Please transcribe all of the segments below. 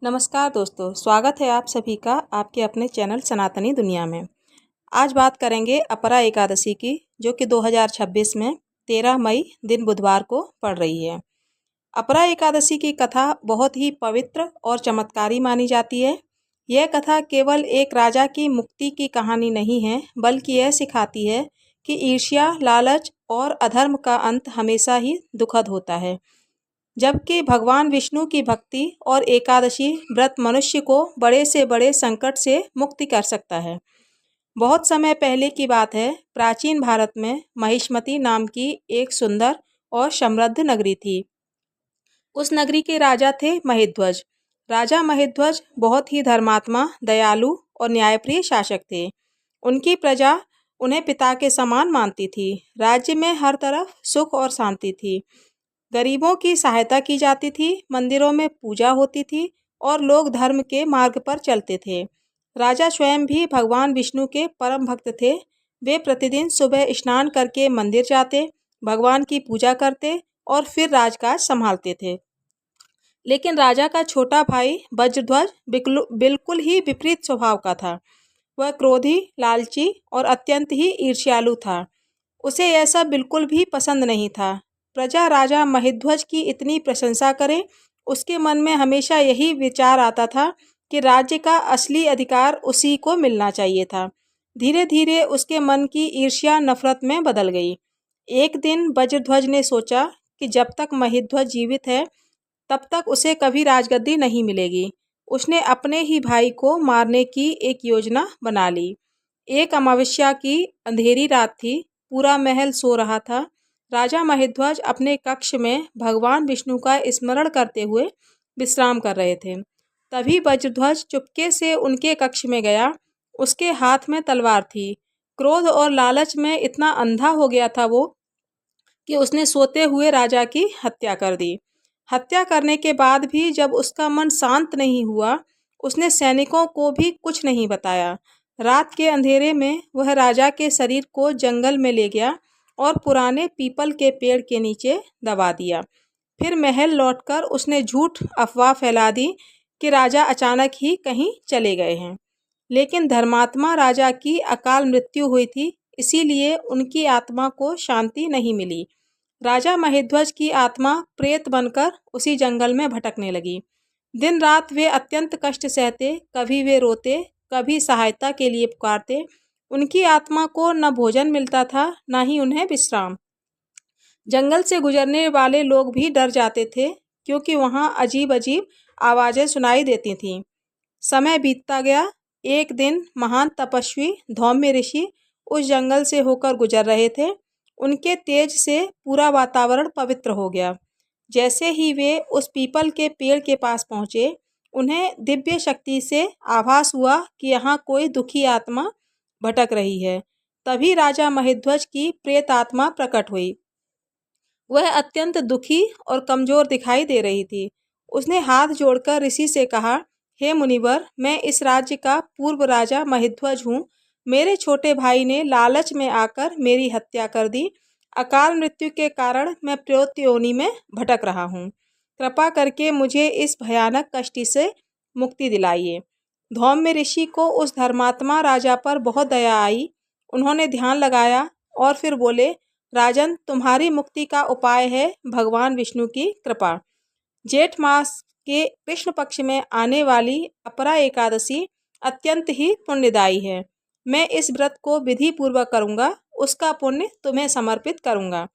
नमस्कार दोस्तों, स्वागत है आप सभी का आपके अपने चैनल सनातनी दुनिया में। आज बात करेंगे अपरा एकादशी की, जो कि 2026 में 13 मई दिन बुधवार को पड़ रही है। अपरा एकादशी की कथा बहुत ही पवित्र और चमत्कारी मानी जाती है। यह कथा केवल एक राजा की मुक्ति की कहानी नहीं है, बल्कि यह सिखाती है कि ईर्ष्या, लालच और अधर्म का अंत हमेशा ही दुखद होता है। जबकि भगवान विष्णु की भक्ति और एकादशी व्रत मनुष्य को बड़े से बड़े संकट से मुक्ति कर सकता है। बहुत समय पहले की बात है, प्राचीन भारत में महिष्मती नाम की एक सुंदर और समृद्ध नगरी थी। उस नगरी के राजा थे महिध्वज। राजा महिध्वज बहुत ही धर्मात्मा, दयालु और न्यायप्रिय शासक थे। उनकी प्रजा उन्हें पिता के समान मानती थी। राज्य में हर तरफ सुख और शांति थी। गरीबों की सहायता की जाती थी, मंदिरों में पूजा होती थी और लोग धर्म के मार्ग पर चलते थे। राजा स्वयं भी भगवान विष्णु के परम भक्त थे। वे प्रतिदिन सुबह स्नान करके मंदिर जाते, भगवान की पूजा करते और फिर राजकाज संभालते थे। लेकिन राजा का छोटा भाई वज्रध्वज बिल्कुल ही विपरीत स्वभाव का था। वह क्रोधी, लालची और अत्यंत ही ईर्ष्यालु था। उसे यह सब बिल्कुल भी पसंद नहीं था। प्रजा राजा महिध्वज की इतनी प्रशंसा करे, उसके मन में हमेशा यही विचार आता था कि राज्य का असली अधिकार उसी को मिलना चाहिए था। धीरे धीरे उसके मन की ईर्ष्या नफरत में बदल गई। एक दिन वज्रध्वज ने सोचा कि जब तक महिध्वज जीवित है, तब तक उसे कभी राजगद्दी नहीं मिलेगी। उसने अपने ही भाई को मारने की एक योजना बना ली। एक अमावस्या की अंधेरी रात थी। पूरा महल सो रहा था। राजा महिध्वज अपने कक्ष में भगवान विष्णु का स्मरण करते हुए विश्राम कर रहे थे। तभी वज्रध्वज चुपके से उनके कक्ष में गया। उसके हाथ में तलवार थी। क्रोध और लालच में इतना अंधा हो गया था वो कि उसने सोते हुए राजा की हत्या कर दी। हत्या करने के बाद भी जब उसका मन शांत नहीं हुआ, उसने सैनिकों को भी कुछ नहीं बताया। रात के अंधेरे में वह राजा के शरीर को जंगल में ले गया और पुराने पीपल के पेड़ के नीचे दबा दिया। फिर महल लौटकर उसने झूठ अफवाह फैला दी कि राजा अचानक ही कहीं चले गए हैं। लेकिन धर्मात्मा राजा की अकाल मृत्यु हुई थी, इसीलिए उनकी आत्मा को शांति नहीं मिली। राजा महिध्वज की आत्मा प्रेत बनकर उसी जंगल में भटकने लगी। दिन रात वे अत्यंत कष्ट सहते, कभी वे रोते, कभी सहायता के लिए पुकारते। उनकी आत्मा को न भोजन मिलता था, न ही उन्हें विश्राम। जंगल से गुजरने वाले लोग भी डर जाते थे, क्योंकि वहाँ अजीब अजीब आवाज़ें सुनाई देती थीं। समय बीतता गया। एक दिन महान तपस्वी धौम्य ऋषि उस जंगल से होकर गुजर रहे थे। उनके तेज से पूरा वातावरण पवित्र हो गया। जैसे ही वे उस पीपल के पेड़ के पास पहुँचे, उन्हें दिव्य शक्ति से आभास हुआ कि यहाँ कोई दुखी आत्मा भटक रही है। तभी राजा महिध्वज की प्रेत आत्मा प्रकट हुई। वह अत्यंत दुखी और कमजोर दिखाई दे रही थी। उसने हाथ जोड़कर ऋषि से कहा, हे मुनिवर, मैं इस राज्य का पूर्व राजा महिध्वज हूँ। मेरे छोटे भाई ने लालच में आकर मेरी हत्या कर दी। अकाल मृत्यु के कारण मैं प्रेत योनि में भटक रहा हूँ। कृपा करके मुझे इस भयानक कष्ट से मुक्ति दिलाइए। धौम्य ऋषि को उस धर्मात्मा राजा पर बहुत दया आई। उन्होंने ध्यान लगाया और फिर बोले, राजन, तुम्हारी मुक्ति का उपाय है भगवान विष्णु की कृपा। जेठ मास के कृष्ण पक्ष में आने वाली अपरा एकादशी अत्यंत ही पुण्यदायी है। मैं इस व्रत को विधि पूर्वक करूँगा, उसका पुण्य तुम्हें समर्पित करूँगा।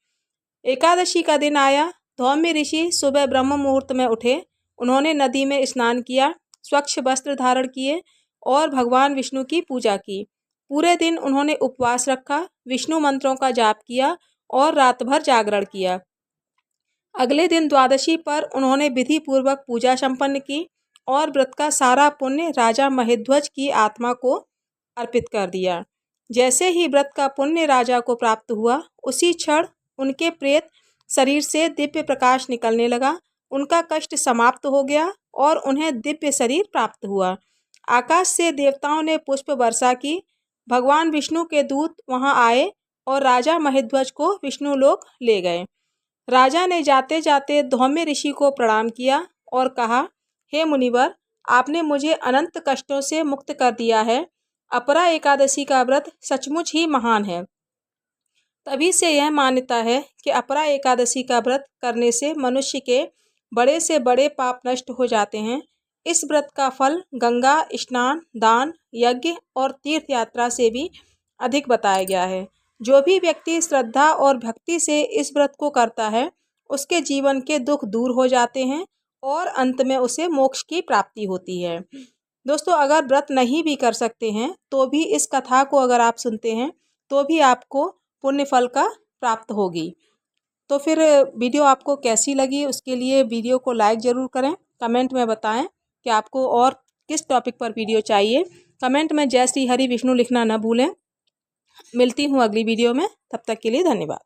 एकादशी का दिन आया। धौम्य ऋषि सुबह ब्रह्म मुहूर्त में उठे। उन्होंने नदी में स्नान किया, स्वच्छ वस्त्र धारण किए और भगवान विष्णु की पूजा की। पूरे दिन उन्होंने उपवास रखा, विष्णु मंत्रों का जाप किया और रात भर जागरण किया। अगले दिन द्वादशी पर उन्होंने विधि पूर्वक पूजा संपन्न की और व्रत का सारा पुण्य राजा महिध्वज की आत्मा को अर्पित कर दिया। जैसे ही व्रत का पुण्य राजा को प्राप्त हुआ, उसी क्षण उनके प्रेत शरीर से दिव्य प्रकाश निकलने लगा। उनका कष्ट समाप्त हो गया और उन्हें दिव्य शरीर प्राप्त हुआ। आकाश से देवताओं ने पुष्प वर्षा की। भगवान विष्णु के दूत वहां आए और राजा महिध्वज को विष्णु लोक ले गए। राजा ने जाते जाते धौम्य ऋषि को प्रणाम किया और कहा, हे मुनिवर, आपने मुझे अनंत कष्टों से मुक्त कर दिया है। अपरा एकादशी का व्रत सचमुच ही महान है। तभी से यह मान्यता है कि अपरा एकादशी का व्रत करने से मनुष्य के बड़े से बड़े पाप नष्ट हो जाते हैं। इस व्रत का फल गंगा स्नान, दान, यज्ञ और तीर्थ यात्रा से भी अधिक बताया गया है। जो भी व्यक्ति श्रद्धा और भक्ति से इस व्रत को करता है, उसके जीवन के दुख दूर हो जाते हैं और अंत में उसे मोक्ष की प्राप्ति होती है। दोस्तों, अगर व्रत नहीं भी कर सकते हैं तो भी इस कथा को अगर आप सुनते हैं तो भी आपको पुण्य फल का प्राप्त होगी। तो फिर वीडियो आपको कैसी लगी, उसके लिए वीडियो को लाइक ज़रूर करें। कमेंट में बताएं कि आपको और किस टॉपिक पर वीडियो चाहिए। कमेंट में जय श्री हरि विष्णु लिखना न भूलें। मिलती हूँ अगली वीडियो में, तब तक के लिए धन्यवाद।